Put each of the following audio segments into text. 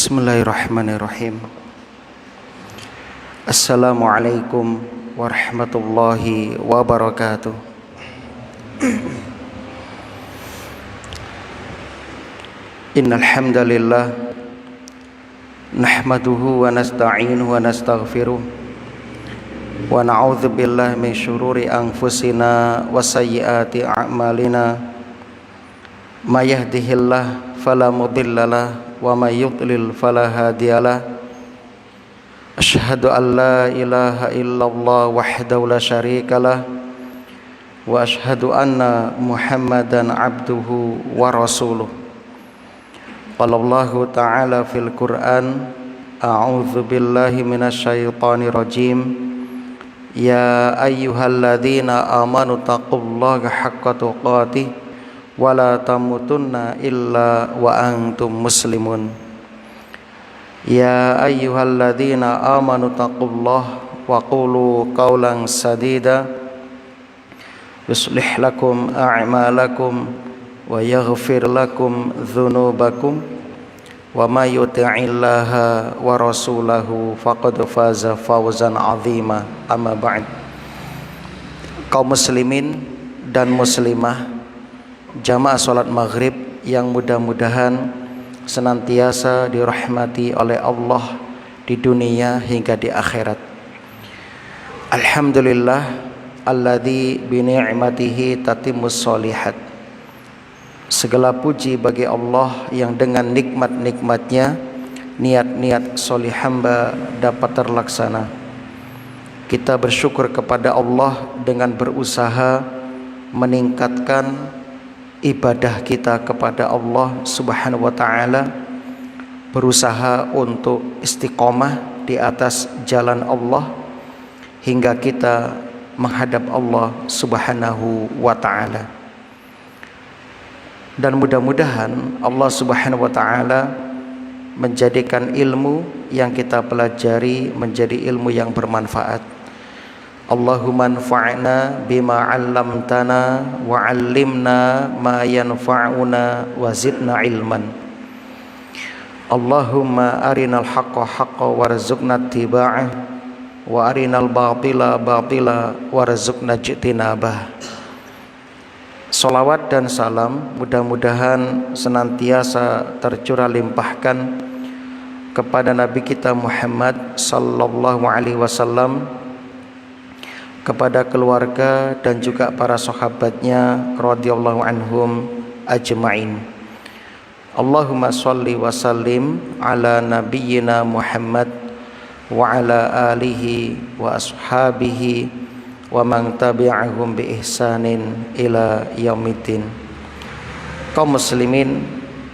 Bismillahirrahmanirrahim. Assalamualaikum warahmatullahi wabarakatuh. Innal hamdalillah nahmaduhu wa nasta'inuhu wa nastaghfiruh wa na'udzu billahi min syururi anfusina wa sayyiati a'malina. May yahdihillahu fala mudhillalah wa may yudlil fala hadiyalah. Asyhadu an la ilaha illallah wahdahu la syarikalah wa asyhadu anna Muhammadan abduhu wa rasuluh. Qala Allahu ta'ala fil Qur'an, a'udzu billahi minasyaitonir rajim. Ya ayyuhalladzina amanu taqullaha haqqa tuqatih wa la tamutunna illa wa antum muslimun. Ya ayyuhalladzina amanu taqullaha wa qulu qawlan sadida yuslih lakum a'malakum wa yaghfir lakum dhunubakum wa may yuti'illaha wa rasulahu faqad faza fawzan 'azima. Amma ba'd. Kaum muslimin dan muslimah, jamaah salat maghrib yang mudah-mudahan senantiasa dirahmati oleh Allah di dunia hingga di akhirat. Alhamdulillah alladzi bi ni'matihi tatimmus sholihat. Segala puji bagi Allah yang dengan nikmat-nikmatnya niat-niat solih hamba dapat terlaksana. Kita bersyukur kepada Allah dengan berusaha meningkatkan ibadah kita kepada Allah Subhanahu wa ta'ala, berusaha untuk istiqomah di atas jalan Allah hingga kita menghadap Allah Subhanahu wa ta'ala. Dan mudah-mudahan Allah Subhanahu wa ta'ala menjadikan ilmu yang kita pelajari menjadi ilmu yang bermanfaat. Allahumma anfa'na bima 'allamtana wa 'allimna ma yanfa'una wa zidna ilman. Allahumma arinal haqqa haqqan warzuqna ittiba'ah wa arinal batila batila warzuqna ijtinabah. Salawat dan salam mudah-mudahan senantiasa tercurah limpahkan kepada Nabi kita Muhammad sallallahu alaihi wasallam, kepada keluarga dan juga para sahabatnya radhiyallahu anhum ajma'in. Allahumma sholli wa sallim ala nabiyyina Muhammad wa ala alihi wa ashabihi wa man tabi'ahum bi ihsanin ila yaumiddin. Kaum muslimin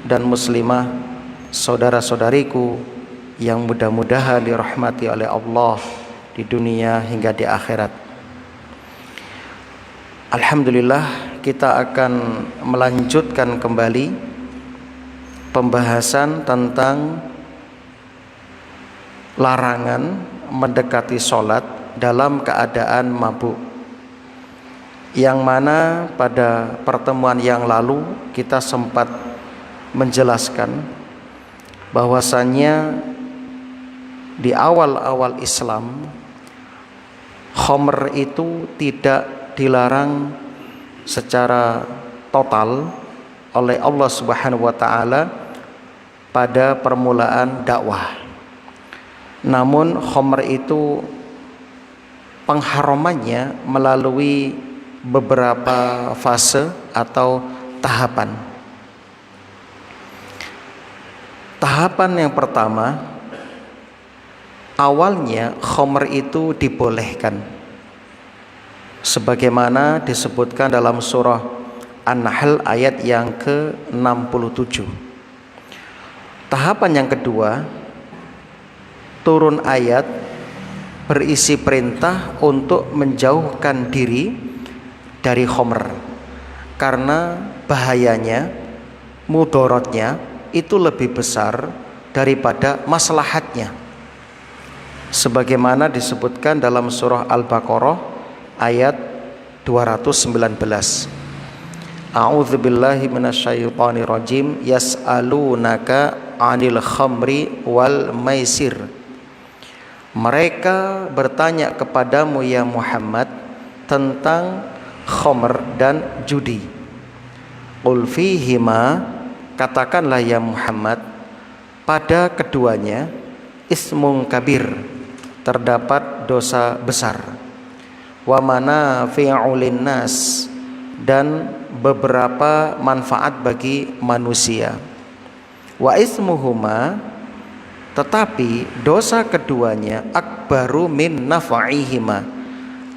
dan muslimah, saudara-saudariku yang mudah-mudahan dirahmati oleh Allah di dunia hingga di akhirat. Alhamdulillah, kita akan melanjutkan kembali pembahasan tentang larangan mendekati sholat dalam keadaan mabuk, yang mana pada pertemuan yang lalu kita sempat menjelaskan bahwasannya di awal-awal Islam khamr itu tidak dilarang secara total oleh Allah Subhanahu wa ta'ala pada permulaan dakwah. Namun khamr itu pengharamannya melalui beberapa fase atau tahapan. Tahapan yang pertama, awalnya khamr itu dibolehkan, sebagaimana disebutkan dalam surah An-Nahl ayat yang ke-67. Tahapan yang kedua, turun ayat berisi perintah untuk menjauhkan diri dari khamr, karena bahayanya, mudorotnya itu lebih besar daripada maslahatnya, sebagaimana disebutkan dalam surah Al-Baqarah ayat 219. A'udzubillahi minasyaitonir rajim. Yas'alunaka anil khamri wal maisir. Mereka bertanya kepadamu ya Muhammad tentang khamr dan judi. Qul fihima, katakanlah ya Muhammad, pada keduanya ismun kabir, terdapat dosa besar, wa manafi'u linnas, dan beberapa manfaat bagi manusia. Wa ismuhuma, tetapi dosa keduanya akbaru min nafa'ihima,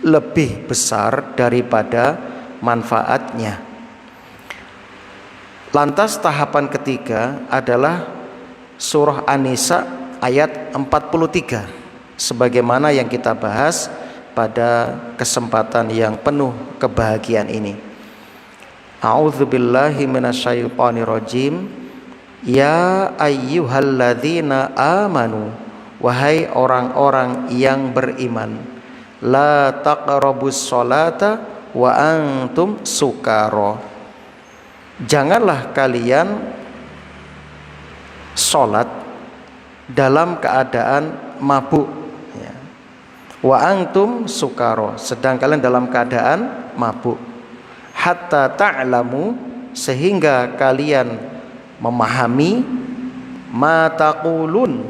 lebih besar daripada manfaatnya. Lantas tahapan ketiga adalah surah An-Nisa ayat 43, sebagaimana yang kita bahas pada kesempatan yang penuh kebahagiaan ini. A'udzubillahi minasyaitonirrajim. Ya ayyuhalladzina amanu, wahai orang-orang yang beriman, la taqrabus sholata wa antum sukara, janganlah kalian sholat dalam keadaan mabuk, ya. Wa antum sukara, sedang kalian dalam keadaan mabuk. Hatta ta'lamu, sehingga kalian memahami, ma taqulun,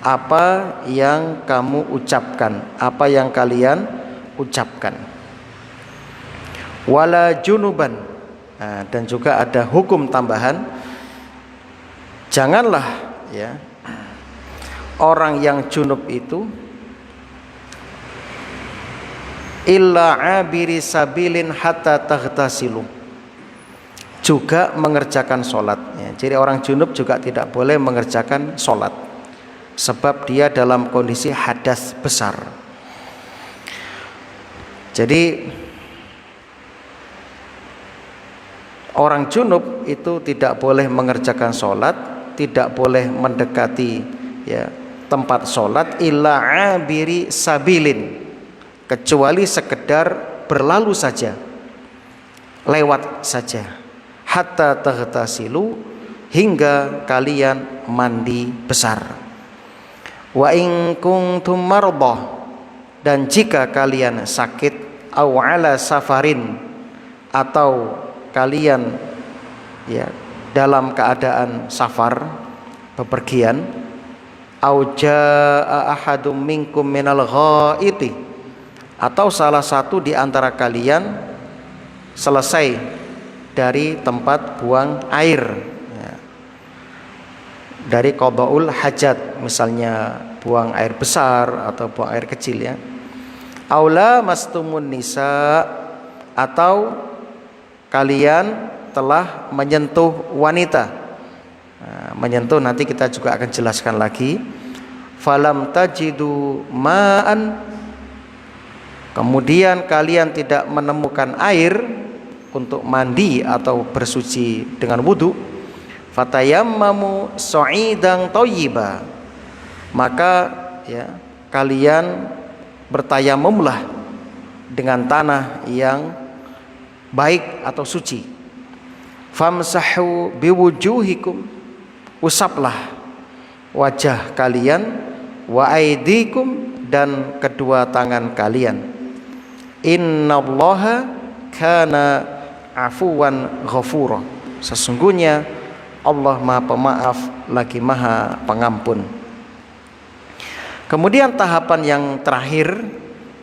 apa yang kamu ucapkan, apa yang kalian ucapkan. Wala junuban, nah, dan juga ada hukum tambahan, janganlah ya orang yang junub itu illa abiri sabilin hatta taghtasilu, juga mengerjakan sholat, ya. Jadi orang junub juga tidak boleh mengerjakan sholat sebab dia dalam kondisi hadas besar. Jadi orang junub itu tidak boleh mengerjakan sholat, tidak boleh mendekati ya tempat sholat illa abiri sabilin, kecuali sekedar berlalu saja, lewat saja. Hatta taghtasilu, hingga kalian mandi besar. Wa in kuntum mardah, dan jika kalian sakit, aw ala safarin, atau kalian ya dalam keadaan safar, bepergian, aw jaa ahadum minkum minal ghaiti, atau salah satu di antara kalian selesai dari tempat buang air, ya, dari qadaul hajat, misalnya buang air besar atau buang air kecil, ya. Aula mastumun nisa, atau kalian telah menyentuh wanita. Nah, menyentuh nanti kita juga akan jelaskan lagi. Falam tajidu ma'an, kemudian kalian tidak menemukan air untuk mandi atau bersuci dengan wudu, fatayammamu sa'idan thayyiba, maka ya kalian bertayamumlah dengan tanah yang baik atau suci. Famsahu biwujuhikum, usaplah wajah kalian, wa aidikum, dan kedua tangan kalian. Innallaha kana afuwan ghafura, sesungguhnya Allah Maha Pemaaf lagi Maha Pengampun. Kemudian tahapan yang terakhir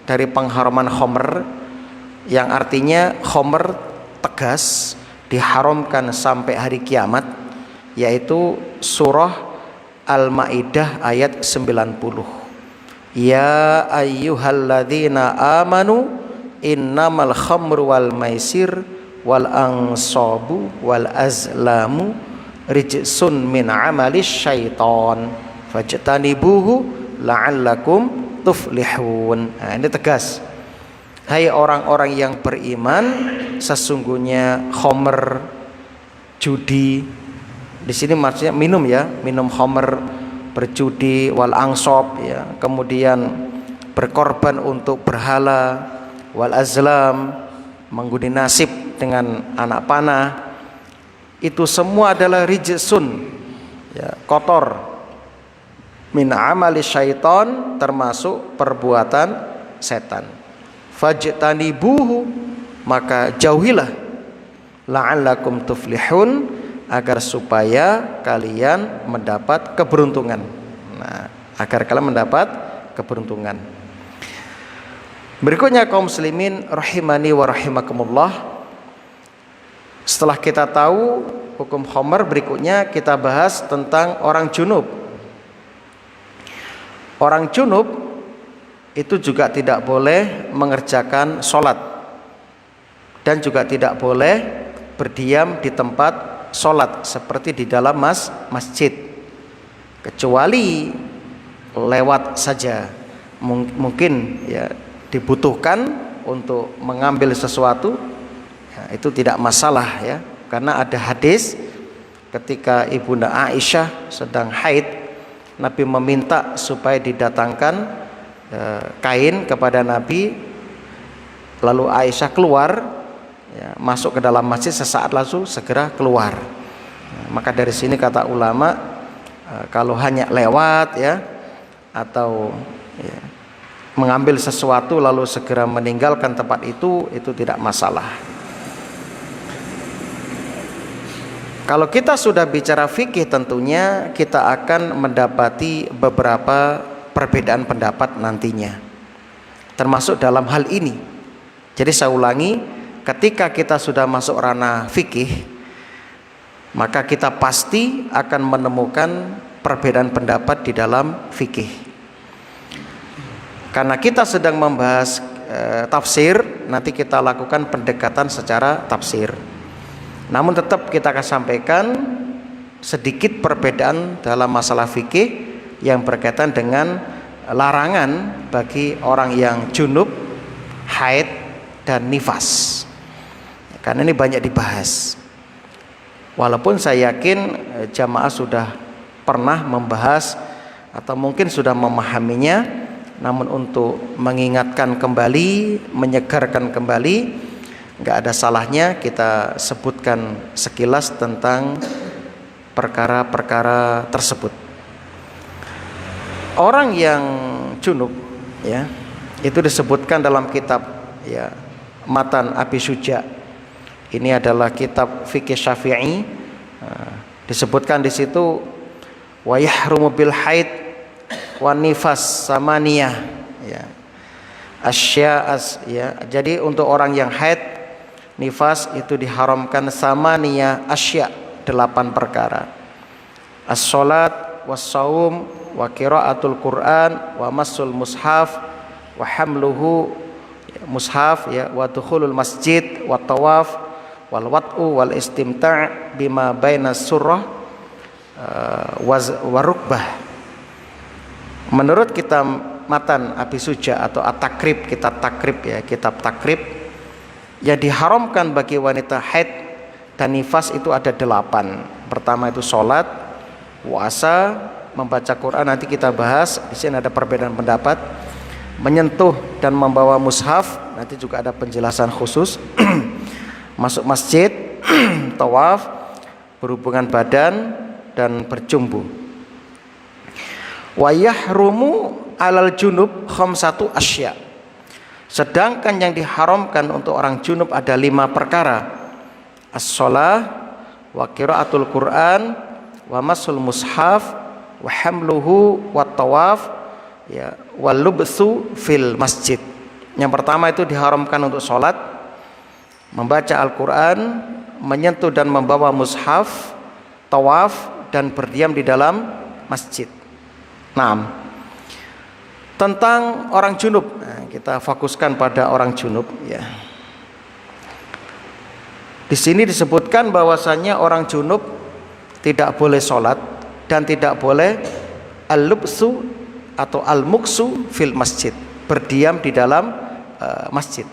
dari pengharaman khamr, yang artinya khamr tegas diharamkan sampai hari kiamat, yaitu surah Al-Maidah ayat 90. Ya ayyuhalladzina amanu innamal khamru wal maisir wal ansabu wal azlamu rijsun min amalis syaiton fajtanibuhu la'allakum tuflihun. Nah, ini tegas. Hai orang-orang yang beriman, sesungguhnya khamr, judi, di sini maksudnya minum, ya, minum khamr, berjudi, wal ansab, ya, kemudian berkorban untuk berhala, wal azlam, mengundi nasib dengan anak panah, itu semua adalah rijsun, ya, kotor. Min amali syaiton, termasuk perbuatan setan. Fajtanibuhu, maka jauhilah, la'allakum tuflihun, agar supaya kalian mendapat keberuntungan. Nah, agar kalian mendapat keberuntungan. Berikutnya kaum muslimin rahimani wa rahimakumullah. Setelah kita tahu hukum khamar, berikutnya kita bahas tentang orang junub. Orang junub itu juga tidak boleh mengerjakan sholat dan juga tidak boleh berdiam di tempat sholat seperti di dalam masjid, kecuali lewat saja. Mungkin ya dibutuhkan untuk mengambil sesuatu, ya, itu tidak masalah ya, karena ada hadis ketika Ibunda Aisyah sedang haid, Nabi meminta supaya didatangkan kain kepada Nabi, lalu Aisyah keluar, ya, masuk ke dalam masjid, sesaat langsung segera keluar. Maka dari sini kata ulama, kalau hanya lewat ya, atau ya, mengambil sesuatu lalu segera meninggalkan tempat itu tidak masalah. Kalau kita sudah bicara fikih, tentunya kita akan mendapati beberapa perbedaan pendapat nantinya, termasuk dalam hal ini. Jadi saya ulangi, ketika kita sudah masuk ranah fikih, maka kita pasti akan menemukan perbedaan pendapat di dalam fikih. Karena kita sedang membahas tafsir, nanti kita lakukan pendekatan secara tafsir. Namun tetap kita akan sampaikan sedikit perbedaan dalam masalah fikih yang berkaitan dengan larangan bagi orang yang junub, haid, dan nifas. Karena ini banyak dibahas. Walaupun saya yakin jamaah sudah pernah membahas atau mungkin sudah memahaminya, namun untuk mengingatkan kembali, menyegarkan kembali, nggak ada salahnya kita sebutkan sekilas tentang perkara-perkara tersebut. Orang yang junub ya, itu disebutkan dalam kitab ya Matan Abi Syuja. Ini adalah kitab fikih Syafi'i. Disebutkan di situ wa yahrumu bil haid wa nifas samaniyah ya. Asya'as ya. Jadi untuk orang yang haid, nifas itu diharamkan samaniyah asya, 8 perkara. As-salat was-saum wa qiraatul Qur'an wa massul mushaf wa hamluhu mushaf ya, wa dukhulul masjid wa tawaf wal wat'u wal istimta' bima baina surrah wa rukbah. Menurut kitab Matan Abi Suja atau At-Takrib, kitab Takrib ya, kitab Takrib, yang diharamkan bagi wanita haid dan nifas itu ada 8. Pertama itu sholat, puasa, membaca Quran, nanti kita bahas. Di sini ada perbedaan pendapat. Menyentuh dan membawa mushaf, nanti juga ada penjelasan khusus. Masuk masjid, tawaf, berhubungan badan, dan berjumbu. Wa yahrumu alal junub khamsatu asya. Sedangkan yang diharamkan untuk orang junub ada 5 perkara. As-shalah wa qiraatul Qur'an wa masul mushaf wa hamluhu wa tawaf ya wal lubsu fil masjid. Yang pertama itu diharamkan untuk sholat, membaca Al-Quran, menyentuh dan membawa mushaf, tawaf, dan berdiam di dalam masjid. Nah, tentang orang junub, nah, kita fokuskan pada orang junub ya. Di sini disebutkan bahwasanya orang junub tidak boleh sholat dan tidak boleh al-lubsu atau al-muksu fil masjid, berdiam di dalam masjid.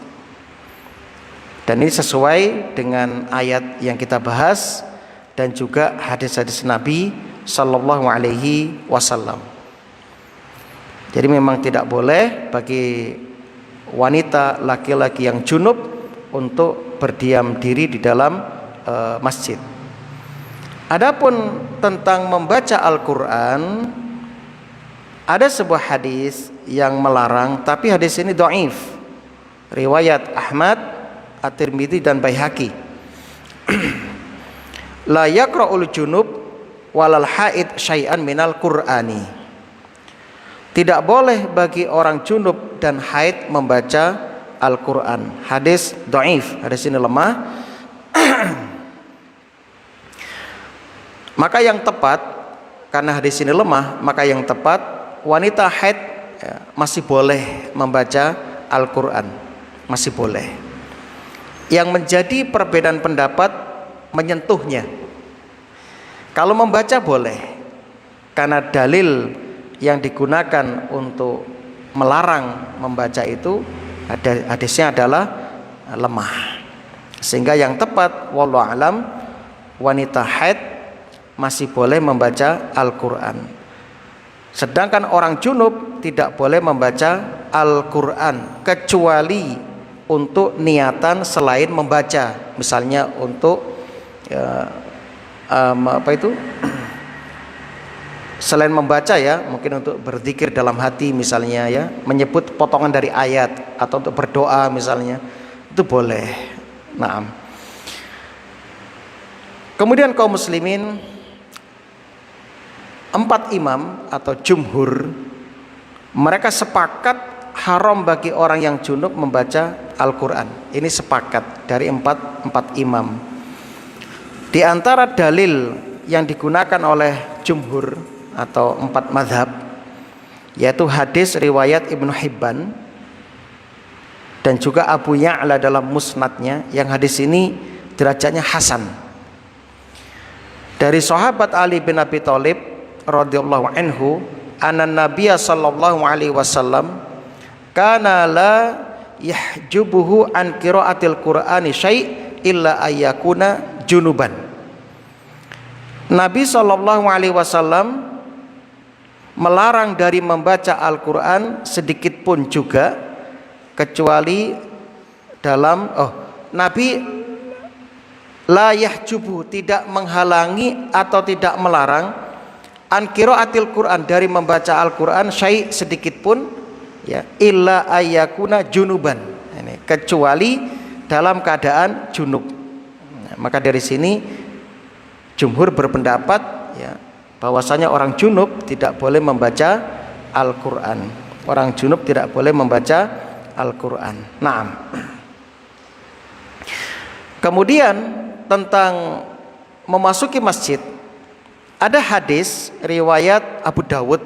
Dan ini sesuai dengan ayat yang kita bahas dan juga hadis-hadis Nabi sallallahu alaihi wasallam. Jadi memang tidak boleh bagi wanita laki-laki yang junub untuk berdiam diri di dalam masjid. Adapun tentang membaca Al-Quran, ada sebuah hadis yang melarang, tapi hadis ini dhaif, riwayat Ahmad, At-Tirmidzi dan Baihaqi. La yaqra'ul junub walal haid syai'an minal Qur'ani. Tidak boleh bagi orang junub dan haid membaca Al-Quran. Hadis dhaif, hadis ini lemah. Maka yang tepat, karena hadis ini lemah, maka yang tepat wanita haid masih boleh membaca Al-Quran, masih boleh. Yang menjadi perbedaan pendapat menyentuhnya. Kalau membaca boleh, karena dalil yang digunakan untuk melarang membaca itu hadisnya adalah lemah. Sehingga yang tepat wallahu alam, wanita haid masih boleh membaca Al-Quran. Sedangkan orang junub tidak boleh membaca Al-Quran kecuali untuk niatan selain membaca, misalnya untuk selain membaca ya, mungkin untuk berzikir dalam hati misalnya ya, menyebut potongan dari ayat atau untuk berdoa misalnya, itu boleh. Naam. Kemudian kaum muslimin, 4 imam atau jumhur mereka sepakat haram bagi orang yang junub membaca Al-Quran. Ini sepakat dari empat imam. Di antara dalil yang digunakan oleh jumhur atau 4 mazhab, yaitu hadis riwayat Ibnu Hibban dan juga Abu Ya'la dalam musnadnya, yang hadis ini derajatnya hasan, dari sahabat Ali bin Abi Thalib radhiyallahu anhu, anna Nabiya sallallahu alaihi wasallam kana la yahjubuhu an qiraatil Qur'ani syai' illa ayyakuna junuban. Nabi sallallahu alaihi wasallam melarang dari membaca Al-Quran sedikit pun juga, kecuali dalam Nabi la yahjubu, tidak menghalangi atau tidak melarang an qiraatil Quran, dari membaca Al-Quran syai' sedikit pun ya, illa ayyakuna junuban, ini kecuali dalam keadaan junub. Maka dari sini jumhur berpendapat ya, bahwasanya orang junub tidak boleh membaca Al-Quran. Orang junub tidak boleh membaca Al-Quran. Naam. Kemudian tentang memasuki masjid, ada hadis riwayat Abu Dawud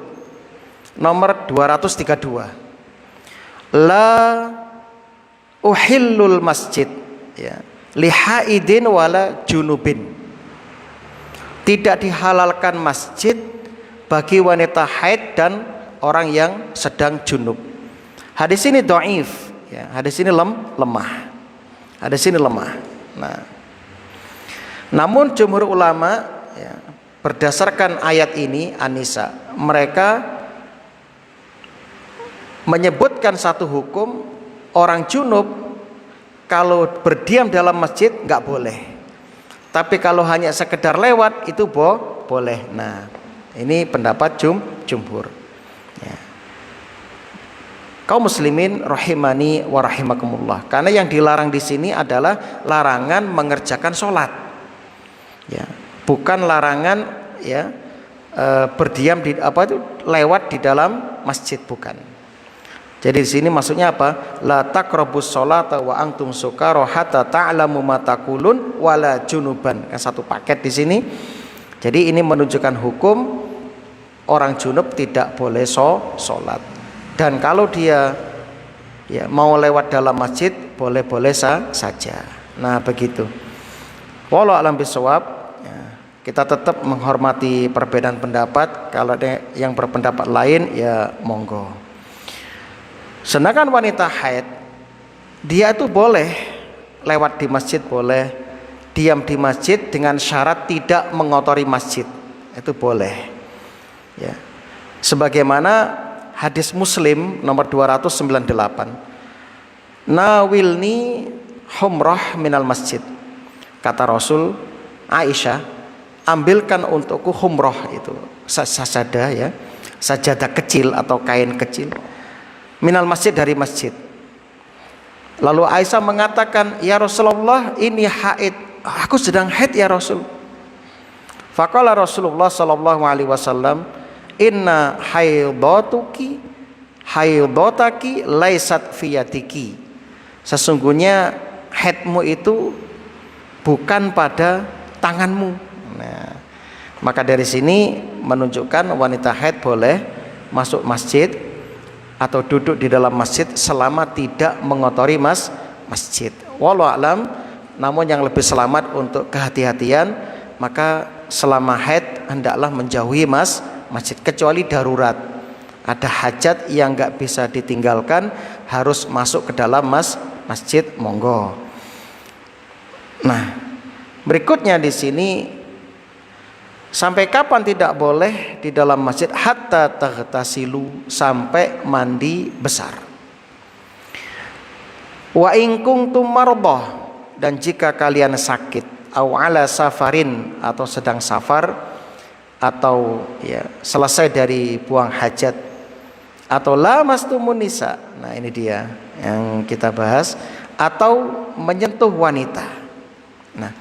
nomor 232. La uhillul masjid ya, lihaidin wala junubin. Tidak dihalalkan masjid bagi wanita haid dan orang yang sedang junub. Hadis ini dhaif ya, hadis ini lemah. Hadis ini lemah. Nah, namun jumhur ulama ya, berdasarkan ayat ini An-Nisa, mereka menyebutkan satu hukum, orang junub kalau berdiam dalam masjid nggak boleh, tapi kalau hanya sekedar lewat itu boleh. Nah, ini pendapat jumhur ya. Kaum muslimin rahimani wa rahimakumullah, karena yang dilarang di sini adalah larangan mengerjakan sholat ya, bukan larangan ya berdiam di lewat di dalam masjid, bukan. Jadi di sini maksudnya apa? La taqrabus sholata wa antum sukara hatta ta'lamu ma taqulun wala junuban. Kan satu paket di sini. Jadi ini menunjukkan hukum orang junub tidak boleh sholat. Dan kalau dia ya mau lewat dalam masjid boleh-boleh saja. Nah, begitu. Wallahu a'lam bishawab. Kita tetap menghormati perbedaan pendapat. Kalau ada yang berpendapat lain ya monggo. Sedangkan wanita haid, dia itu boleh lewat di masjid, boleh diam di masjid dengan syarat tidak mengotori masjid, itu boleh ya. Sebagaimana hadis Muslim nomor 298, nawilni humrah minal masjid, kata Rasul Aisyah, ambilkan untukku humroh, itu sajadah ya, sajadah kecil atau kain kecil, minal masjid, dari masjid. Lalu Aisyah mengatakan, ya Rasulullah, ini haid, aku sedang haid ya Rasul. Faqala Rasulullah sallallahu alaihi wasallam, inna haidotaki laisat fiyatiki. Sesungguhnya haidmu itu bukan pada tanganmu. Nah, maka dari sini menunjukkan wanita haid boleh masuk masjid atau duduk di dalam masjid selama tidak mengotori masjid. Wallahu alam. Namun yang lebih selamat untuk kehati-hatian, maka selama haid hendaklah menjauhi masjid, kecuali darurat, ada hajat yang nggak bisa ditinggalkan, harus masuk ke dalam masjid, monggo. Nah, berikutnya di sini, sampai kapan tidak boleh di dalam masjid? Hatta taghtasilu, sampai mandi besar. Wa in kuntum mardah, dan jika kalian sakit, au ala safarin, atau sedang safar, atau ya selesai dari buang hajat, atau lamastumun nisa. Nah, ini dia yang kita bahas, atau menyentuh wanita. Nah,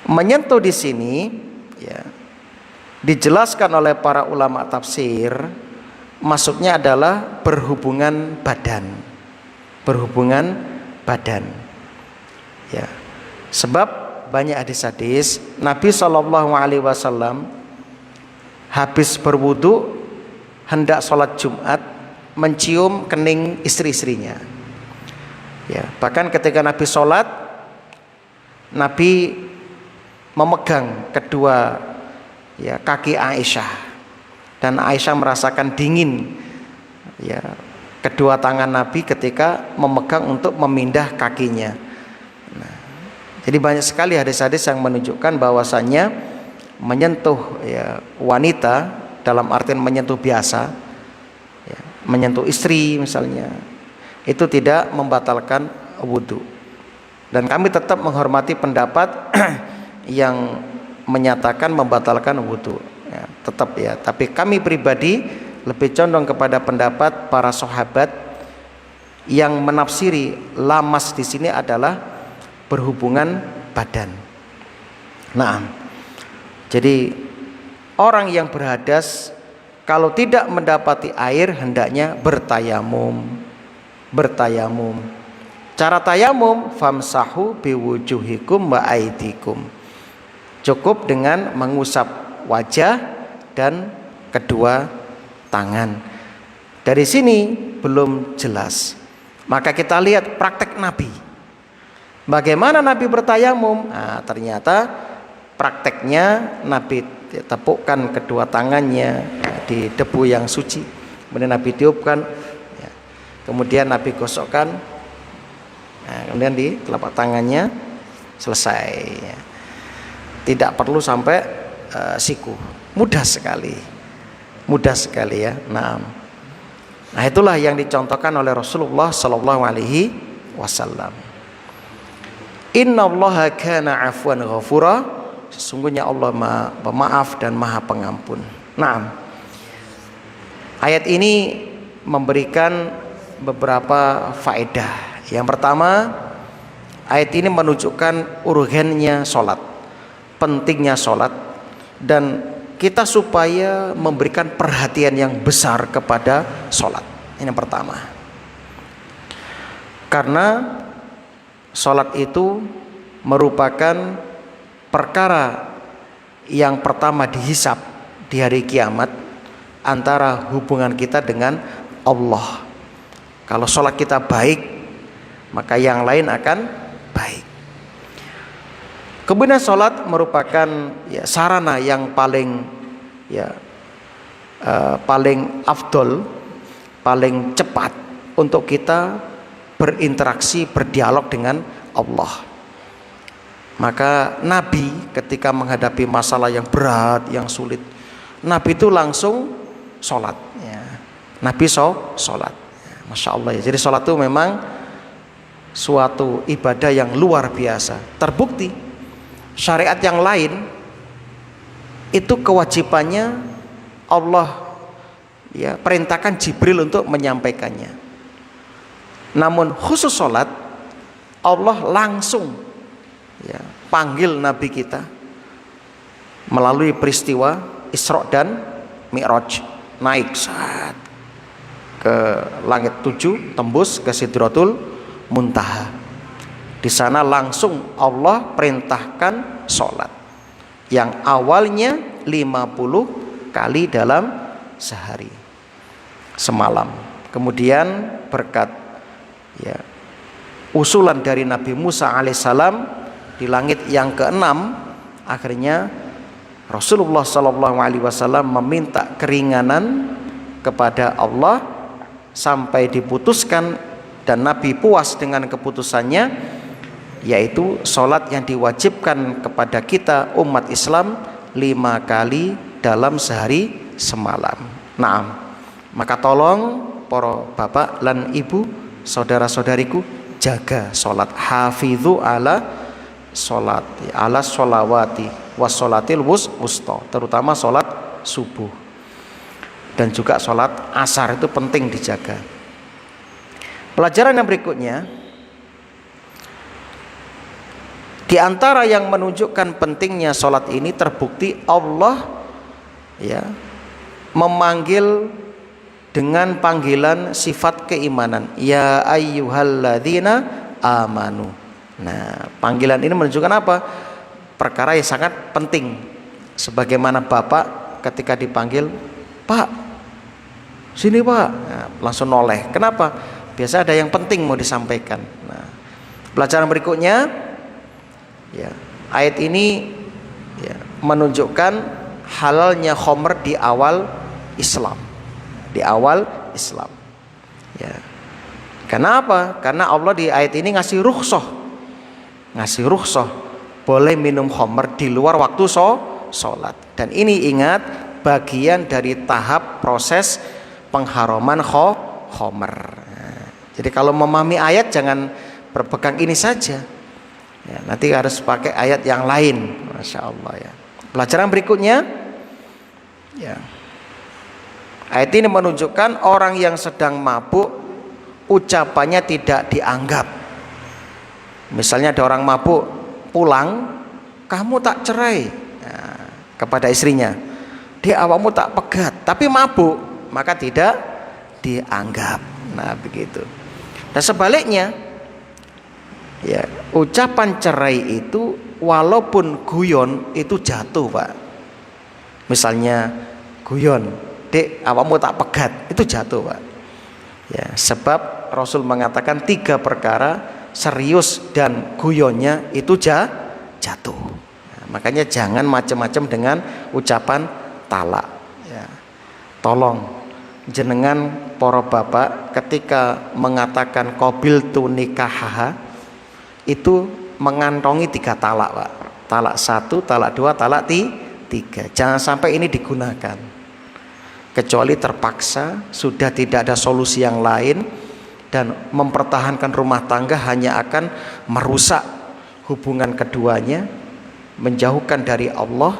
menyentuh di sini ya dijelaskan oleh para ulama tafsir, maksudnya adalah berhubungan badan. Berhubungan badan. Ya. Sebab banyak hadis-hadis Nabi SAW habis berwudu hendak sholat Jumat mencium kening istri-istrinya. Ya, bahkan ketika Nabi sholat, Nabi memegang kedua ya kaki Aisyah, dan Aisyah merasakan dingin ya kedua tangan Nabi ketika memegang untuk memindah kakinya. Nah, jadi banyak sekali hadis-hadis yang menunjukkan bahwasannya menyentuh ya wanita dalam artian menyentuh biasa ya, menyentuh istri misalnya, itu tidak membatalkan wudhu. Dan kami tetap menghormati pendapat yang menyatakan membatalkan wudhu ya, tetap ya. Tapi kami pribadi lebih condong kepada pendapat para sahabat yang menafsiri lamas di sini adalah berhubungan badan. Nah, jadi orang yang berhadas kalau tidak mendapati air hendaknya bertayamum. Bertayamum. Cara tayamum, famsahu biwujuhikum wa aidikum. Cukup dengan mengusap wajah dan kedua tangan. Dari sini belum jelas. Maka kita lihat praktek Nabi. Bagaimana Nabi bertayamum? Nah, ternyata prakteknya Nabi tepukkan kedua tangannya di debu yang suci, kemudian Nabi tiupkan ya. Kemudian Nabi gosokkan, nah, kemudian di telapak tangannya, selesai ya. Tidak perlu sampai siku, mudah sekali ya. Nah, itulah yang dicontohkan oleh Rasulullah Sallallahu Alaihi Wasallam. Innallaha kana afwan ghafura, sesungguhnya Allah Maha Pemaaf dan Maha Pengampun. Nah, ayat ini memberikan beberapa faedah. Yang pertama, ayat ini menunjukkan urgennya sholat, pentingnya sholat, dan kita supaya memberikan perhatian yang besar kepada sholat. Ini yang pertama, karena sholat itu merupakan perkara yang pertama dihisab di hari kiamat antara hubungan kita dengan Allah. Kalau sholat kita baik, maka yang lain akan baik. Kemudian sholat merupakan ya, sarana yang paling paling afdol, paling cepat untuk kita berinteraksi, berdialog dengan Allah. Maka Nabi ketika menghadapi masalah yang berat, yang sulit, Nabi itu langsung sholat ya. Nabi sholat ya, Masya Allah ya. Jadi sholat itu memang suatu ibadah yang luar biasa. Terbukti syariat yang lain itu kewajibannya Allah ya perintahkan Jibril untuk menyampaikannya. Namun khusus sholat Allah langsung ya panggil Nabi kita melalui peristiwa Isra dan Mi'raj, naik saat ke langit 7, tembus ke Sidratul Muntaha. Di sana langsung Allah perintahkan sholat yang awalnya 50 kali dalam sehari semalam. Kemudian berkat ya usulan dari Nabi Musa alaihissalam di langit yang ke-6, akhirnya Rasulullah SAW meminta keringanan kepada Allah sampai diputuskan dan Nabi puas dengan keputusannya, yaitu sholat yang diwajibkan kepada kita umat Islam 5 kali dalam sehari semalam. Naam. Maka tolong para bapak lan ibu, saudara-saudariku, jaga sholat. Hafidhu ala sholat, ala sholawati was sholatil wusta, terutama sholat subuh dan juga sholat asar itu penting dijaga. Pelajaran yang berikutnya, di antara yang menunjukkan pentingnya sholat ini, terbukti Allah ya memanggil dengan panggilan sifat keimanan, ya ayyuhalladzina amanu. Nah, panggilan ini menunjukkan apa? Perkara yang sangat penting. Sebagaimana bapak ketika dipanggil, Pak, sini Pak, nah, langsung noleh. Kenapa? Biasa ada yang penting mau disampaikan. Nah, pelajaran berikutnya, ya, ayat ini ya, menunjukkan halalnya khamr di awal Islam, di awal Islam. Ya. Kenapa? Karena Allah di ayat ini ngasih rukhsah boleh minum khamr di luar waktu sholat. Dan ini ingat bagian dari tahap proses pengharaman khamr. Nah, jadi kalau memahami ayat jangan berpegang ini saja. Ya, nanti harus pakai ayat yang lain. Masya Allah ya. Pelajaran berikutnya, ya, ayat ini menunjukkan orang yang sedang mabuk ucapannya tidak dianggap. Misalnya ada orang mabuk pulang, kamu tak cerai, nah, kepada istrinya, dia awakmu tak pegat, tapi mabuk, maka tidak dianggap. Nah begitu. Dan sebaliknya, ya, ucapan cerai itu walaupun guyon itu jatuh, Pak. Misalnya guyon, dek awakmu tak pegat, itu jatuh, Pak. Ya, sebab Rasul mengatakan 3 perkara serius dan guyonnya itu jatuh. Nah, makanya jangan macam-macam dengan ucapan talak. Ya. Tolong jenengan para bapak ketika mengatakan qabiltu nikahaha itu mengantongi 3 talak, Pak. Talak 1, talak 2, talak 3. Jangan sampai ini digunakan. Kecuali terpaksa, sudah tidak ada solusi yang lain, dan mempertahankan rumah tangga hanya akan merusak hubungan keduanya, menjauhkan dari Allah,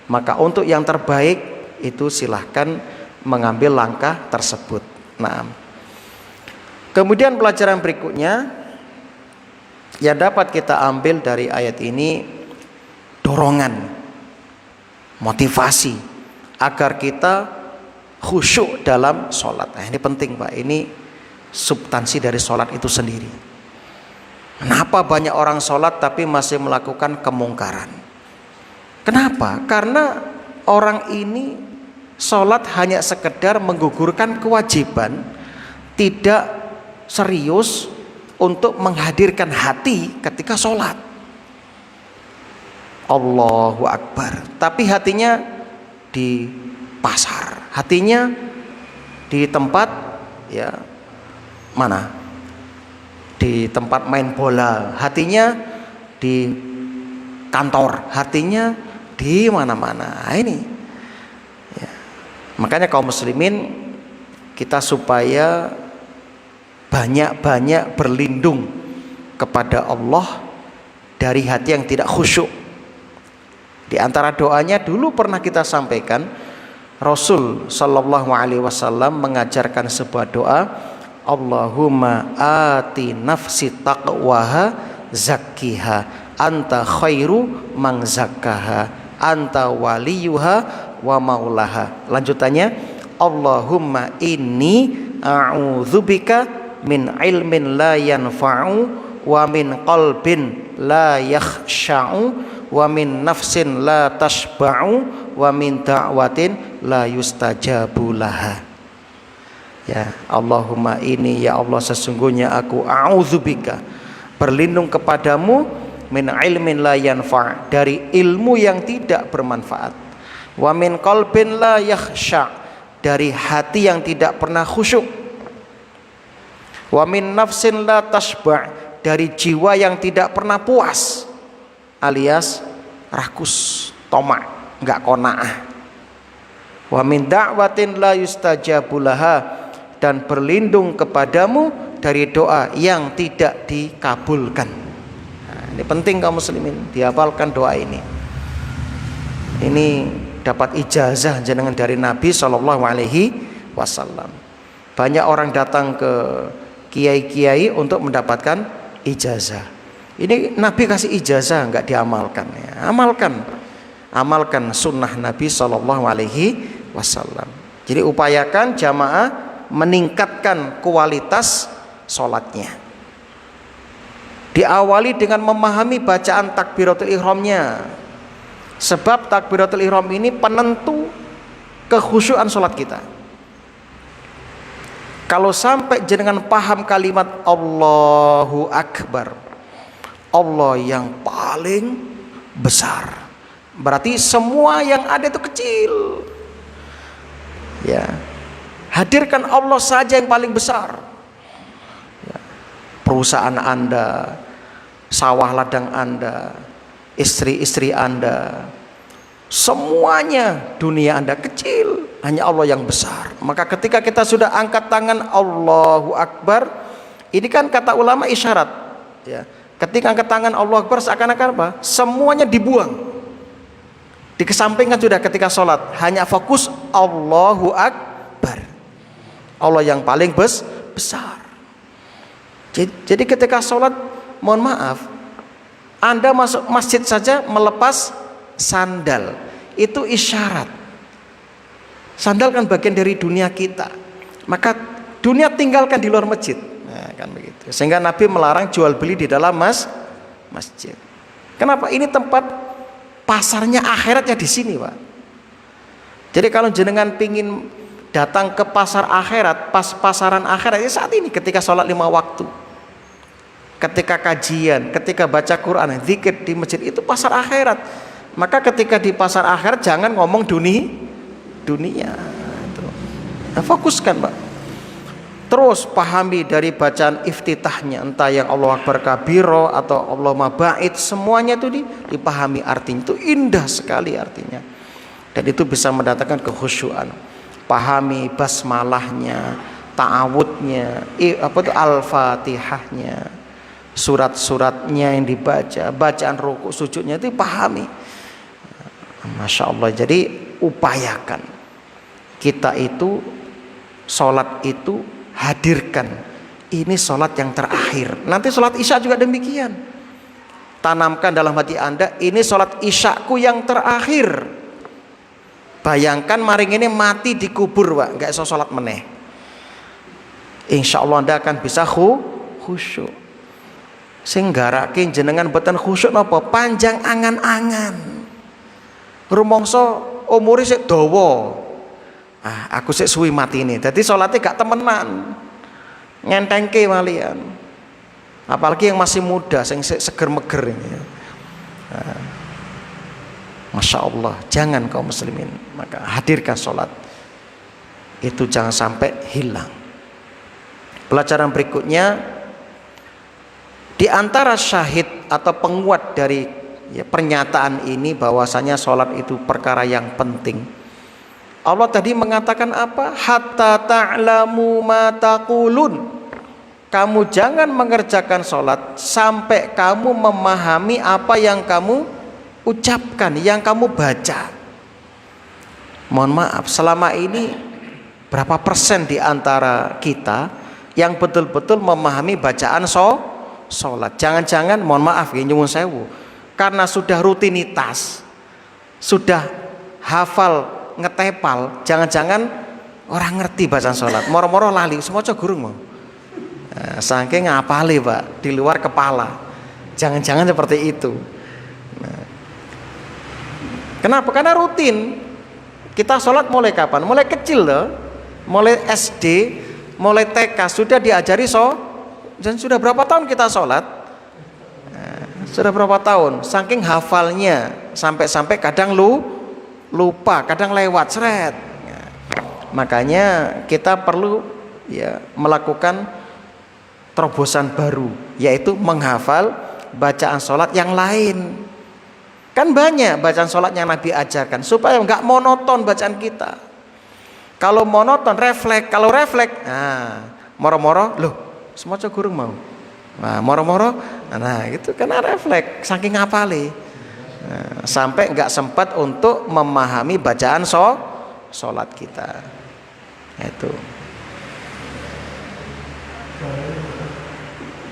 maka untuk yang terbaik itu silahkan mengambil langkah tersebut. Nah, kemudian pelajaran berikutnya yang dapat kita ambil dari ayat ini, dorongan, motivasi agar kita khusyuk dalam sholat. Nah, ini penting, Pak. Ini substansi dari sholat itu sendiri. Kenapa banyak orang sholat tapi masih melakukan kemungkaran? Kenapa? Karena orang ini sholat hanya sekedar menggugurkan kewajiban, tidak serius untuk menghadirkan hati ketika sholat. Allahu Akbar. Tapi hatinya di pasar, hatinya di tempat, ya, mana? Di tempat main bola, hatinya di kantor, hatinya di mana-mana. Nah, ini ya. Makanya kaum muslimin kita supaya banyak-banyak berlindung kepada Allah dari hati yang tidak khusyuk, Di antara doanya dulu pernah kita sampaikan, Rasul Shallallahu Alaihi Wasallam mengajarkan sebuah doa, Allahumma ati nafsi taqwaha zakkiha anta khairu man zakkaha anta waliyuha wa maulaha. Lanjutannya, Allahumma inni a'udzubika min ilmin la yanfa'u wa min qalbin la yakhsha'u wa min nafsin la tashba'u wa min da'watin la yustajabu laha. Ya, Allahumma ini, ya Allah, sesungguhnya aku a'udzubika, berlindung kepadamu, min ilmin la yanfa', dari ilmu yang tidak bermanfaat, wa min qalbin la yakhsha', dari hati yang tidak pernah khusyuk, wa min nafsin la tashba', dari jiwa yang tidak pernah puas, alias rakus, tomak, enggak qanaah, wa min da'watin la yustajabu laha, dan berlindung kepadamu dari doa yang tidak dikabulkan. Nah, ini penting kaum muslimin, dihafalkan doa ini. Ini dapat ijazah jenengan dari Nabi Shallallahu Alaihi Wasallam. Banyak orang datang ke kiai-kiai untuk mendapatkan ijazah. Ini Nabi kasih ijazah nggak diamalkan. Ya, amalkan sunnah Nabi Shallallahu Alaihi Wasallam. Jadi upayakan jamaah meningkatkan kualitas sholatnya. Diawali dengan memahami bacaan takbiratul ihramnya, sebab takbiratul ihram ini penentu kekhusyuan sholat kita. Kalau sampai jenengan paham kalimat Allahu Akbar, Allah yang paling besar, berarti semua yang ada itu kecil. Ya, hadirkan Allah saja yang paling besar. Ya, perusahaan Anda, sawah ladang Anda, istri-istri Anda, semuanya dunia Anda kecil, hanya Allah yang besar. Maka ketika kita sudah angkat tangan Allahu Akbar, ini kan kata ulama isyarat, ya. Ketika angkat tangan Allahu Akbar seakan-akan apa? Semuanya dibuang, dikesampingkan sudah ketika sholat, hanya fokus Allahu Akbar, Allah yang paling besar. Jadi ketika sholat, mohon maaf, Anda masuk masjid saja melepas sandal, itu isyarat. Sandal kan bagian dari dunia kita, maka dunia tinggalkan di luar masjid. Nah, kan begitu. Sehingga Nabi melarang jual beli di dalam masjid. Kenapa? Ini tempat pasarnya akhiratnya di sini, Pak. Jadi kalau jenengan pingin datang ke pasar akhirat, pasaran akhirat, ya saat ini ketika sholat 5 waktu, ketika kajian, ketika baca Quran, zikir di masjid, itu pasar akhirat. Maka ketika di pasar akhirat jangan ngomong dunia. Nah, fokuskan, Pak. Terus pahami dari bacaan iftitahnya, entah yang Allah Akbar kabiro atau Allahumma ba'id, semuanya itu dipahami artinya. Itu indah sekali artinya, dan itu bisa mendatangkan kekhusyuan. Pahami basmalahnya, ta'awudnya, al-fatihahnya, surat-suratnya yang dibaca, bacaan rukuk sujudnya itu pahami. Masya Allah. Jadi upayakan kita itu sholat itu hadirkan, ini sholat yang terakhir. Nanti sholat isya juga demikian. Tanamkan dalam hati Anda, ini sholat isyaku yang terakhir. Bayangkan maring ini mati dikubur, Pak, nggak iso sholat meneh. Insya Allah Anda akan bisa khusyuk. Singgarake jenengan boten khusyuk napa? Panjang angan-angan. Rumangsa umure sik dawa. Aku sik suwi mati ini. Dadi salate gak temenan. Ngentengke malian. Apalagi yang masih muda, sing seger-meger ini. Masya Allah, jangan kaum muslimin, maka hadirkan sholat itu jangan sampai hilang. Pelajaran berikutnya, di antara syahid atau penguat dari pernyataan ini bahwasanya sholat itu perkara yang penting. Allah tadi mengatakan apa? Hatta ta'lamu ma taqulun. Kamu jangan mengerjakan sholat sampai kamu memahami apa yang kamu ucapkan, yang kamu baca. Mohon maaf, selama ini berapa persen di antara kita yang betul-betul memahami bacaan sholat? Jangan-jangan, mohon maaf ya, nyuwun sewu, karena sudah rutinitas, sudah hafal, ngetepal, jangan-jangan orang ngerti bacaan sholat, moro-moro lali, semoga gurung mau. Saking ngapali Pak, di luar kepala. Jangan-jangan seperti itu. Kenapa? Karena rutin. Kita sholat mulai kapan? Mulai kecil loh, mulai SD, mulai TK sudah diajari dan sudah berapa tahun kita sholat? Sudah berapa tahun? Saking hafalnya, sampai kadang lupa, kadang lewat seret. Makanya kita perlu ya melakukan terobosan baru, yaitu menghafal bacaan sholat yang lain. Kan banyak bacaan sholat yang Nabi ajarkan supaya nggak monoton bacaan kita. Kalau monoton refleks, kalau refleks, moro-moro, loh, semoga gurung mau. Nah, moro-moro, nah itu karena refleks, saking ngapali. Sampai nggak sempat untuk memahami bacaan sholat kita. Itu.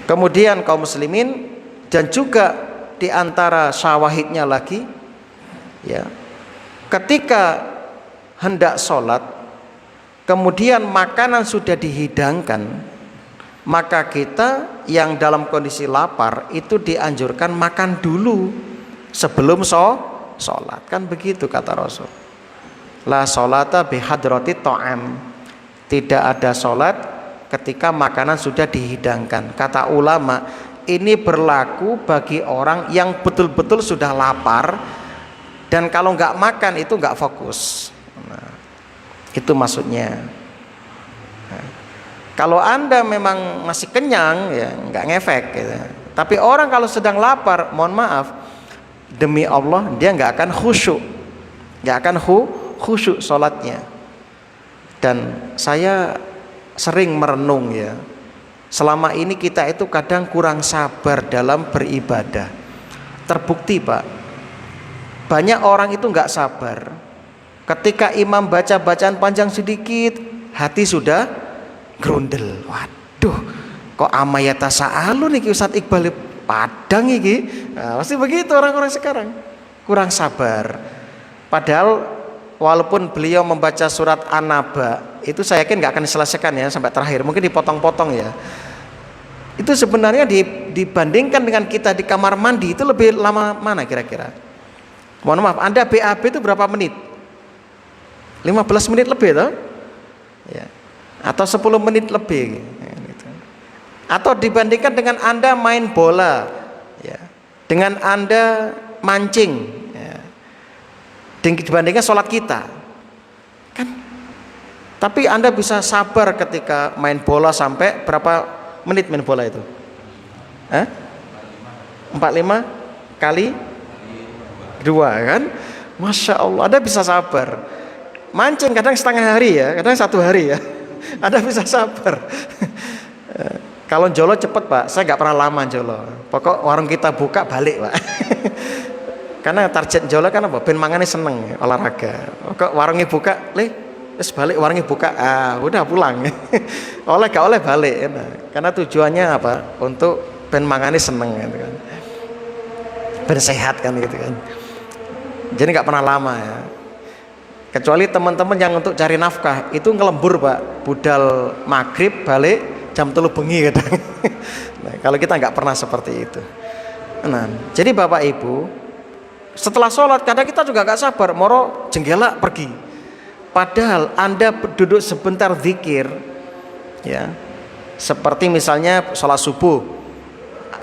Kemudian kaum muslimin, dan juga di antara syawahidnya lagi, ya, ketika hendak sholat, kemudian makanan sudah dihidangkan, maka kita yang dalam kondisi lapar itu dianjurkan makan dulu sebelum sholat. Kan begitu kata Rasul. La sholata bihadrati ta'am. Tidak ada sholat ketika makanan sudah dihidangkan. Kata ulama, ini berlaku bagi orang yang betul-betul sudah lapar, dan kalau nggak makan itu nggak fokus. Nah, itu maksudnya. Nah, kalau Anda memang masih kenyang, ya nggak ngefek gitu. Tapi orang kalau sedang lapar, mohon maaf, demi Allah dia nggak akan khusyuk, sholatnya. Dan saya sering merenung ya, selama ini kita itu kadang kurang sabar dalam beribadah. Terbukti Pak, banyak orang itu nggak sabar. Ketika imam baca bacaan panjang sedikit, hati sudah grundel. Waduh, kok amayata sa'alu nih Ustaz Iqbal padang iki. Nah, pasti begitu orang-orang sekarang, kurang sabar. Padahal walaupun beliau membaca surat An-Naba, itu saya yakin nggak akan diselesaikan ya sampai terakhir, mungkin dipotong-potong ya. Itu sebenarnya dibandingkan dengan kita di kamar mandi itu lebih lama mana kira-kira? Mohon maaf, Anda BAB itu berapa menit? 15 menit lebih toh? Ya. Atau 10 menit lebih gitu. Atau dibandingkan dengan Anda main bola ya, dengan Anda mancing ya, dibandingkan sholat kita kan. Tapi Anda bisa sabar ketika main bola sampai berapa menit main bola itu? 45 kali 2 kan? Masya Allah, Anda bisa sabar. Mancing kadang setengah hari ya, kadang 1 hari ya. Anda bisa sabar. Kalau jolo cepet Pak, saya nggak pernah lama jolo. Pokok warung kita buka balik Pak. Karena target jolo kan apa? Ben mangane seneng olahraga. Pokok warungnya buka, terus balik warungnya buka, udah pulang. Oleh gak oleh balik. Nah, karena tujuannya apa? Untuk ben mangane seneng gitu kan. Ben sehat kan gitu kan. Jadi nggak pernah lama ya. Kecuali teman-teman yang untuk cari nafkah itu ngelembur Pak, budal maghrib balik jam 3 bengi kadang. Nah, kalau kita nggak pernah seperti itu. Nah, jadi Bapak Ibu, setelah sholat kadang kita juga nggak sabar, moro jenggela pergi. Padahal Anda duduk sebentar zikir, ya, seperti misalnya sholat subuh,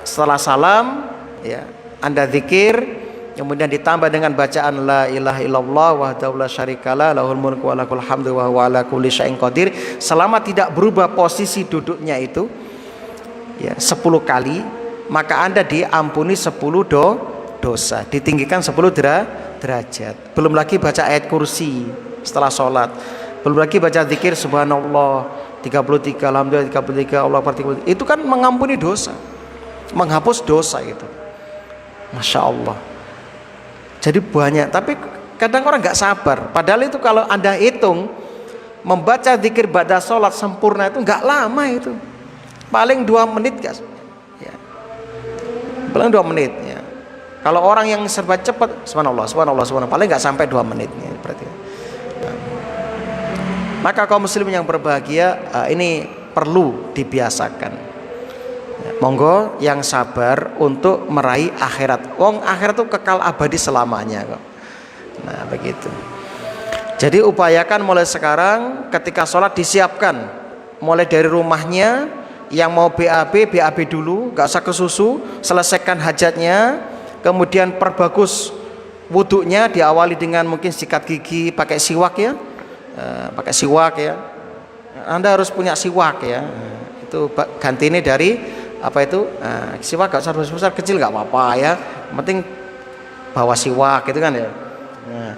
setelah salam, ya, Anda zikir. Kemudian ditambah dengan bacaan la ilaha illallah wahdahu la syarikalah lahul mulku wa lahul hamdu wa huwa ala kulli syai'in qadir, selama tidak berubah posisi duduknya itu ya 10 kali, maka Anda diampuni 10 dosa, ditinggikan 10 derajat. Belum lagi baca ayat kursi setelah sholat, belum lagi baca zikir subhanallah 33, alhamdulillah 33, Allah akbar 33. Itu kan mengampuni dosa, menghapus dosa itu. Masya Allah. Jadi banyak, tapi kadang orang nggak sabar. Padahal itu kalau Anda hitung, membaca zikir ba'da sholat sempurna itu nggak lama itu. Paling 2 menit guys. Ya. Paling 2 menit ya. Kalau orang yang serba cepat, subhanallah, subhanallah, subhanallah, paling nggak sampai 2 menit ya, berarti. Nah. Maka kaum muslimin yang berbahagia, ini perlu dibiasakan. Monggo yang sabar untuk meraih akhirat. Wong akhirat itu kekal abadi selamanya kok. Nah begitu. Jadi upayakan mulai sekarang ketika sholat disiapkan. Mulai dari rumahnya, yang mau BAB dulu, gak usah ke susu. Selesaikan hajatnya. Kemudian perbagus wudhunya, diawali dengan mungkin sikat gigi, pakai siwak ya. Pakai siwak ya. Anda harus punya siwak ya. Itu ganti ini dari apa itu siwak, gak usah besar kecil gak apa-apa ya, penting bawa siwak gitu kan ya. Nah,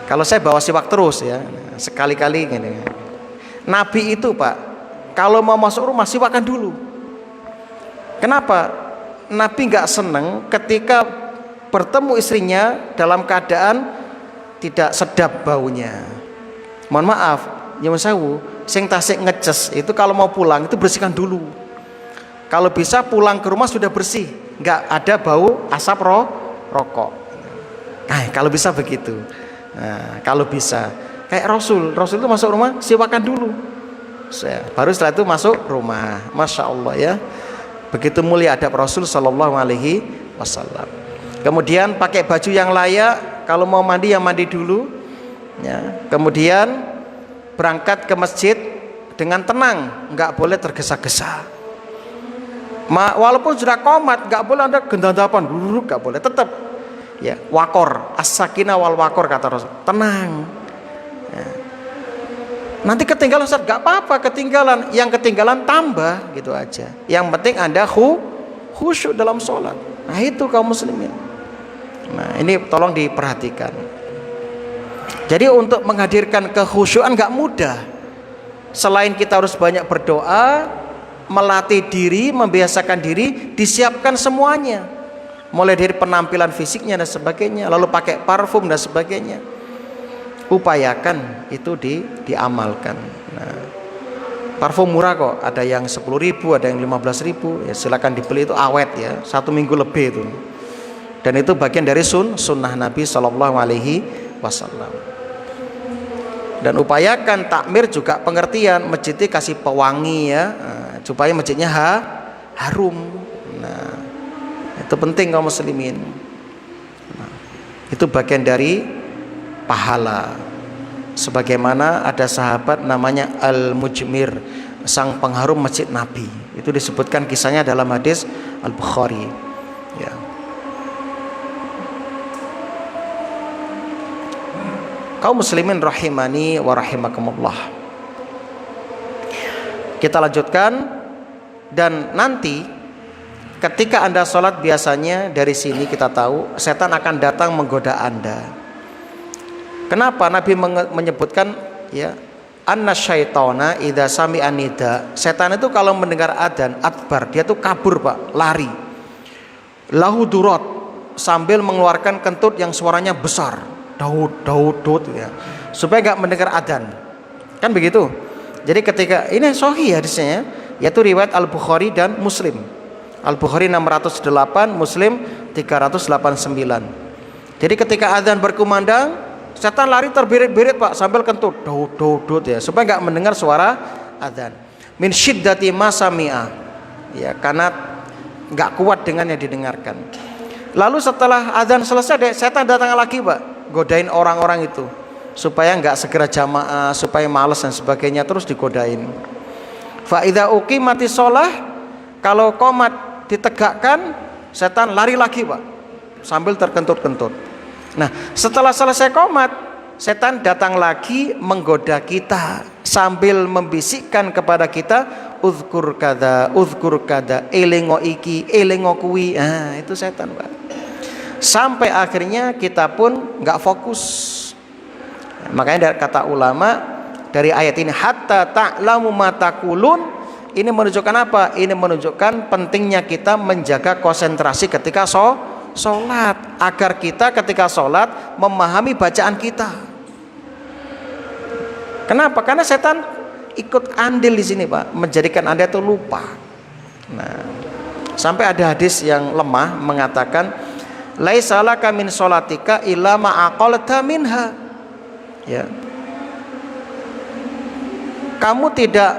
kalau saya bawa siwak terus ya, sekali-kali gini. Nabi itu Pak, kalau mau masuk rumah siwakan dulu. Kenapa? Nabi gak seneng ketika bertemu istrinya dalam keadaan tidak sedap baunya. Mohon maaf, nyuwun sewu, sing tasik ngeces itu kalau mau pulang itu bersihkan dulu. Kalau bisa pulang ke rumah sudah bersih, nggak ada bau asap rokok. Nah, kalau bisa begitu. Nah, kalau bisa, kayak Rasul itu masuk rumah siwakan dulu, baru setelah itu masuk rumah. Masya Allah ya, begitu mulia adab Rasul Shallallahu Alaihi Wasallam. Kemudian pakai baju yang layak, kalau mau mandi yang mandi dulu. Ya. Kemudian berangkat ke masjid dengan tenang, nggak boleh tergesa-gesa. Walaupun sudah qomat, nggak boleh Anda gendandapan, nggak boleh, tetap ya wakor, as-sakinah wal wakor kata Rasul, tenang ya. Nanti ketinggalan Ustaz, nggak apa-apa ketinggalan, yang ketinggalan tambah gitu aja, yang penting Anda khusyuk dalam sholat. Nah itu kaum muslimin. Nah ini tolong diperhatikan. Jadi untuk menghadirkan kekhusyuan nggak mudah. Selain kita harus banyak berdoa, melatih diri, membiasakan diri, disiapkan semuanya, mulai dari penampilan fisiknya dan sebagainya, lalu pakai parfum dan sebagainya. Upayakan itu diamalkan. Nah, parfum murah kok, ada yang 10.000, ada yang 15.000, ya silakan dibeli, itu awet ya, 1 minggu lebih itu. Dan itu bagian dari sunnah Nabi Shallallahu Alaihi Wasallam. Dan upayakan takmir juga pengertian, masjidnya kasih pewangi ya, supaya masjidnya harum. Nah, itu penting kaum muslimin. Nah, itu bagian dari pahala. Sebagaimana ada sahabat namanya Al-Mujmir, sang pengharum masjid Nabi. Itu disebutkan kisahnya dalam hadis Al-Bukhari. Ya. Kaum muslimin rahimani wa rahimakumullah. Kita lanjutkan. Dan nanti ketika Anda sholat, biasanya dari sini kita tahu setan akan datang menggoda Anda. Kenapa Nabi menyebutkan ya, anna syaitana idza sami'a nida, setan itu kalau mendengar adzan adbar, dia tuh kabur Pak, lari. Lahu durat, sambil mengeluarkan kentut yang suaranya besar, daud ya, supaya enggak mendengar adzan. Kan begitu. Jadi ketika ini sahih hadisnya, yaitu riwayat Al-Bukhari dan Muslim. Al-Bukhari 608, Muslim 389. Jadi ketika adzan berkumandang, setan lari terbirit-birit Pak, sambil kentut daud ya, supaya enggak mendengar suara adzan. Min syiddati ma sami'a. Ya, karena enggak kuat dengan yang didengarkan. Lalu setelah adzan selesai, setan datang lagi Pak, godain orang-orang itu supaya enggak segera jamaah, supaya malas dan sebagainya, terus digodain. Fa idza uqimatis shalah, kalau qomat ditegakkan, setan lari lagi Pak, sambil terkentut-kentut. Nah, setelah selesai qomat, setan datang lagi menggoda kita sambil membisikkan kepada kita, uzkur kada, elingo iki, elingo kuwi. Nah, itu setan Pak. Sampai akhirnya kita pun enggak fokus. Makanya dari kata ulama, dari ayat ini hatta ta'lamu ma taqulun, ini menunjukkan apa? Ini menunjukkan pentingnya kita menjaga konsentrasi ketika Sholat, agar kita ketika sholat memahami bacaan kita. Kenapa? Karena setan ikut andil di sini, Pak, menjadikan Anda itu lupa. Nah, sampai ada hadis yang lemah mengatakan laisa laka min sholatika illa ma aqalta minha. Ya. Kamu tidak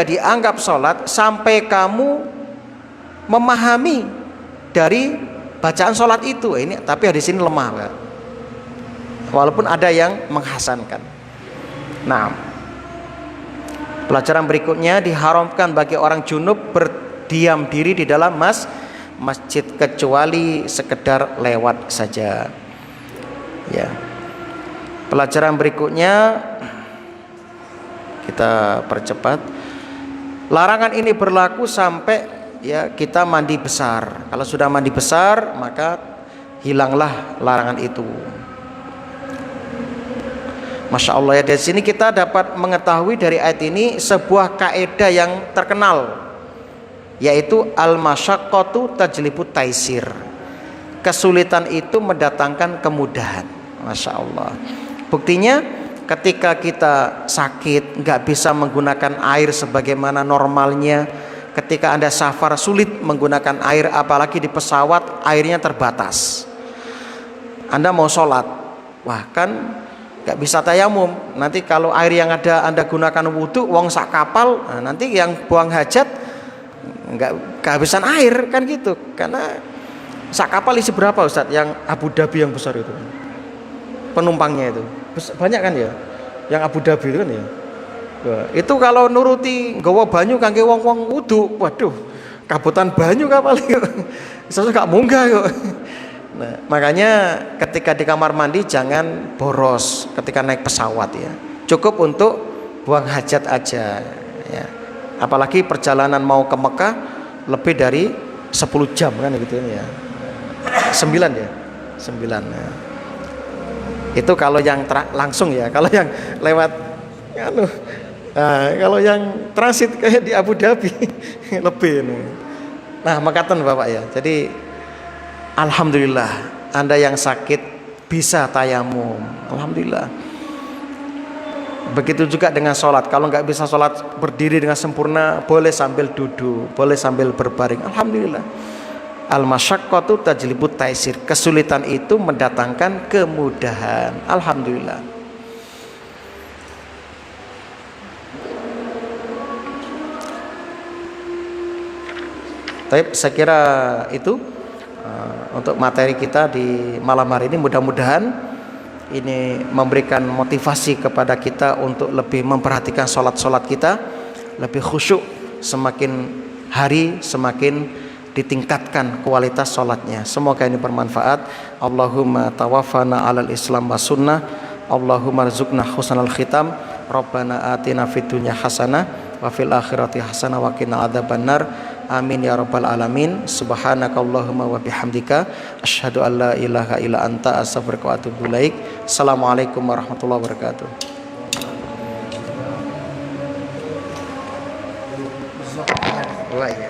dianggap sholat sampai kamu memahami dari bacaan sholat itu. Ini tapi hadis ini lemah, Pak. Walaupun ada yang menghasankan. Nah, pelajaran berikutnya, diharamkan bagi orang junub berdiam diri di dalam masjid kecuali sekedar lewat saja. Ya. Pelajaran berikutnya kita percepat. Larangan ini berlaku sampai kita mandi besar. Kalau sudah mandi besar, maka hilanglah larangan itu. Masya Allah, ya, dari sini kita dapat mengetahui dari ayat ini sebuah kaidah yang terkenal, yaitu al-masyaqqatu tajlibu taisir. Kesulitan itu mendatangkan kemudahan. Masya Allah. Buktinya ketika kita sakit, nggak bisa menggunakan air sebagaimana normalnya. Ketika Anda safar sulit menggunakan air, apalagi di pesawat airnya terbatas. Anda mau sholat, wah kan nggak bisa tayamum. Nanti kalau air yang ada Anda gunakan wudhu, wong sak kapal, nah nanti yang buang hajat nggak kehabisan air kan gitu. Karena sak kapal isi berapa, Ustadz? Yang Abu Dhabi yang besar itu, penumpangnya itu banyak kan ya, yang Abu Dhabi itu kan ya. Wah, itu kalau nuruti nggawa banyu kangge wong-wong wudu, waduh, kabutan banyu kapal itu. Sesuatu gak munggah kok. Nah, makanya ketika di kamar mandi jangan boros ketika naik pesawat ya. Cukup untuk buang hajat aja ya. Apalagi perjalanan mau ke Mekah lebih dari 10 jam kan gitu ya. 9 ya. 9 ya. Itu kalau yang langsung ya. Kalau yang lewat kalau yang transit kayak di Abu Dhabi lebih. Nah, makatan Bapak ya. Jadi alhamdulillah Anda yang sakit bisa tayamum. Alhamdulillah. Begitu juga dengan sholat. Kalau nggak bisa sholat berdiri dengan sempurna, boleh sambil duduk, boleh sambil berbaring. Alhamdulillah. Al-masyaqqatu tajlibut taisir. Kesulitan itu mendatangkan kemudahan. Alhamdulillah. Tapi saya kira itu untuk materi kita di malam hari ini. Mudah-mudahan ini memberikan motivasi kepada kita untuk lebih memperhatikan sholat-sholat kita, lebih khusyuk. Semakin hari semakin ditingkatkan kualitas sholatnya. Semoga ini bermanfaat. Allahumma tawaffana alal islam wa sunnah. Allahumma rizukna husnal khitam. Rabbana atina fid dunya hasanah wa fil akhirati hasanah wa qina adzabannar. Amin ya rabbal alamin. Subhanakallahumma wa bihamdika asyhadu an la ilaha illa anta astaghfiruka wa atubu ilaik. Assalamualaikum warahmatullahi wabarakatuh. Wah, ya.